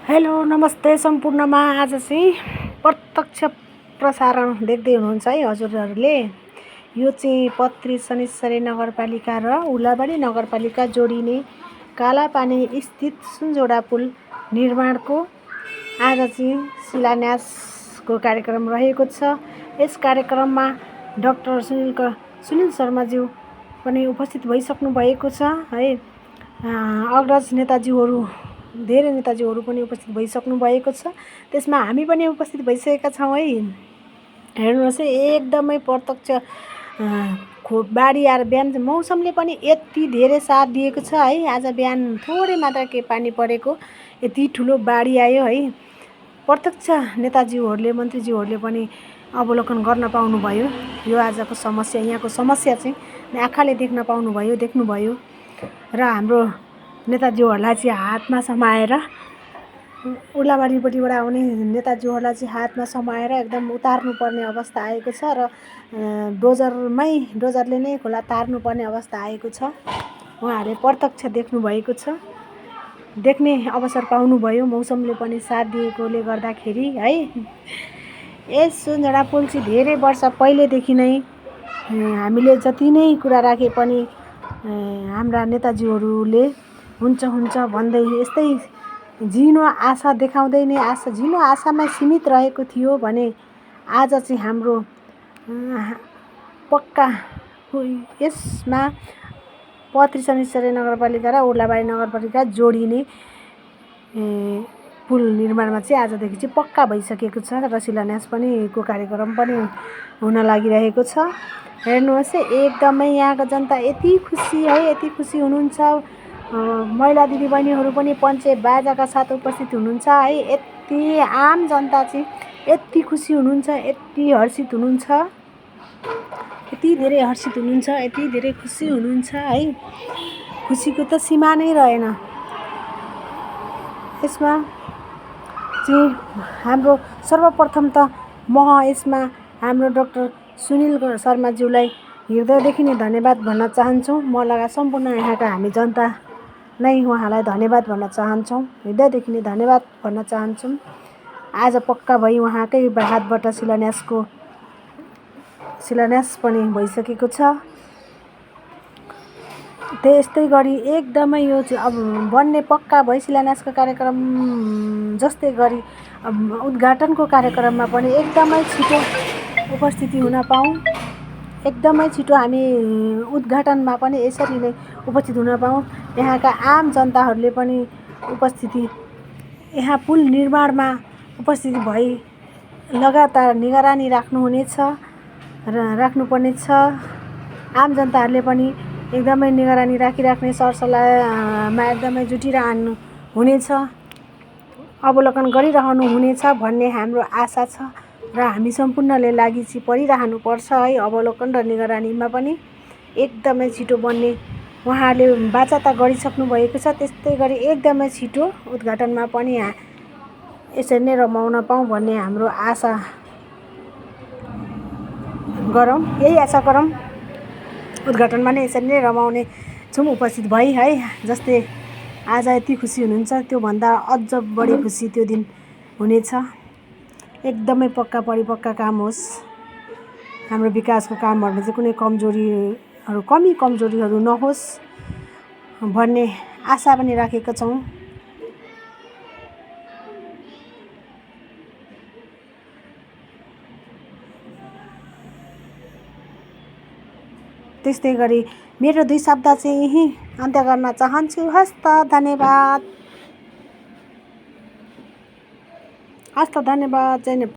Hello नमस्ते सम्पूर्णमा। आज चाहिँ प्रत्यक्ष प्रसारण देख्दै हुनुहुन्छ है हजुरहरूले। यो चाहिँ पत्री शनिश्चरी नगरपालिका र उलाबाडी नगरपालिका जोडिने कालापानी स्थित सुनजोडा पुल निर्माणको आज चाहिँ शिलान्यासको कार्यक्रम रहेको छ। यस कार्यक्रममा डाक्टर सुनिल शर्माज्यू पनि उपस्थित भइसक्नु भएको छ है। अग्रज नेताजीहरू धेरै नेताजीहरू पनि उपस्थित भइसक्नु भएको छ। त्यसमा हामी पनि उपस्थित भइसकेका छौँ है। हेर्नुहोस् है, एकदमै प्रत्यक्ष बाढी आएर बिहान मौसमले पनि यति धेरै साथ दिएको छ है। आज बिहान थोरै मात्राकै पानी परेको यति ठुलो बाढी आयो है। प्रत्यक्ष नेताजीहरूले मन्त्रीज्यूहरूले पनि अवलोकन गर्न पाउनुभयो। यो आजको समस्या, यहाँको समस्या चाहिँ आँखाले देख्नुभयो र हाम्रो नेताजीहरूलाई चाहिँ हातमा समाएर, उलाबाडीपट्टिबाट आउने नेताजीहरूलाई चाहिँ हातमा समाएर एकदम उतार्नुपर्ने अवस्था आएको छ र डोजरले नै खोला तार्नुपर्ने अवस्था आएको छ। उहाँहरूले प्रत्यक्ष देख्नुभएको छ, देख्ने अवसर पाउनुभयो। मौसमले पनि साथ दिएकोले गर्दाखेरि है। यस सुनजोडा पुल चाहिँ धेरै वर्ष पहिलेदेखि नै हामीले जति नै कुरा राखे पनि हाम्रा नेताजीहरूले हुन्छ भन्दै यस्तै झिनो आशा देखाउँदै नै झिनो आशामा सीमित रहेको थियो भने आज चाहिँ हाम्रो पक्का यसमा पत्री शनिश्चरी नगरपालिका र उर्लाबाडी नगरपालिका जोडिने पुल निर्माणमा चाहिँ आजदेखि चाहिँ पक्का भइसकेको छ र शिलान्यास पनि को कार्यक्रम पनि हुन लागिरहेको छ। हेर्नुहोस् है, एकदमै यहाँको जनता यति खुसी है, यति खुसी हुनुहुन्छ। महिला दिदीबहिनीहरू पनि पञ्चे बाजाका साथ उपस्थित हुनुहुन्छ है। यति आम जनता चाहिँ यति खुसी हुनुहुन्छ, यति हर्षित हुनुहुन्छ, यति धेरै हर्षित हुनुहुन्छ, यति धेरै खुसी हुनुहुन्छ है। खुसीको त सीमा नै रहेन। यसमा चाहिँ हाम्रो सर्वप्रथम त यसमा हाम्रो डाक्टर सुनिल शर्माज्यूलाई हृदयदेखि नै धन्यवाद भन्न चाहन्छु। म लगायत सम्पूर्ण यहाँका हामी जनता नै उहाँलाई धन्यवाद भन्न चाहन्छौँ, हृदयदेखि नै धन्यवाद भन्न चाहन्छौँ। आज पक्का भई उहाँकै हातबाट शिलान्यास पनि भइसकेको छ। त्यस्तै गरी एकदमै यो चाहिँ अब बन्ने पक्का भई शिलान्यासको कार्यक्रम जस्तै गरी उद्घाटनको कार्यक्रममा पनि एकदमै छिटो उपस्थिति हुन पाऊँ, एकदमै छिटो हामी उद्घाटनमा पनि यसरी नै उपस्थित हुन पाऊँ। यहाँका आम जनताहरूले पनि यहाँ पुल निर्माणमा उपस्थिति भई लगातार निगरानी राख्नुपर्नेछ। आम जनताहरूले पनि एकदमै निगरानी राखिराख्ने सरसल्लाहमा एकदमै जुटिरहनु हुनेछ, अवलोकन गरिरहनु हुनेछ भन्ने हाम्रो आशा छ र हामी सम्पूर्णले लागि चाहिँ परिरहनुपर्छ है। अवलोकन र निगरानीमा पनि एकदमै छिटो बन्ने उहाँहरूले वाचा त गरिसक्नु भएको छ। त्यस्तै गरी एकदमै छिटो उद्घाटनमा पनि यसरी नै रमाउन पाऊँ भन्ने हाम्रो आशा गरौँ, यही आशा गरौँ। उद्घाटनमा नै यसरी नै रमाउने छौँ उपस्थित भई है। जस्तै आज यति खुसी हुनुहुन्छ, त्योभन्दा अझ बढी खुसी त्यो दिन हुनेछ। एकदमै पक्का परिपक्का काम होस्, हाम्रो विकासको कामहरूमा चाहिँ कुनै कमी कमजोरीहरू नहोस् भन्ने आशा पनि राखेका छौँ। त्यस्तै गरी मेरो 2 शब्द चाहिँ यहीँ अन्त्य गर्न चाहन्छु। हस्त धन्यवाद। जय नेपाल।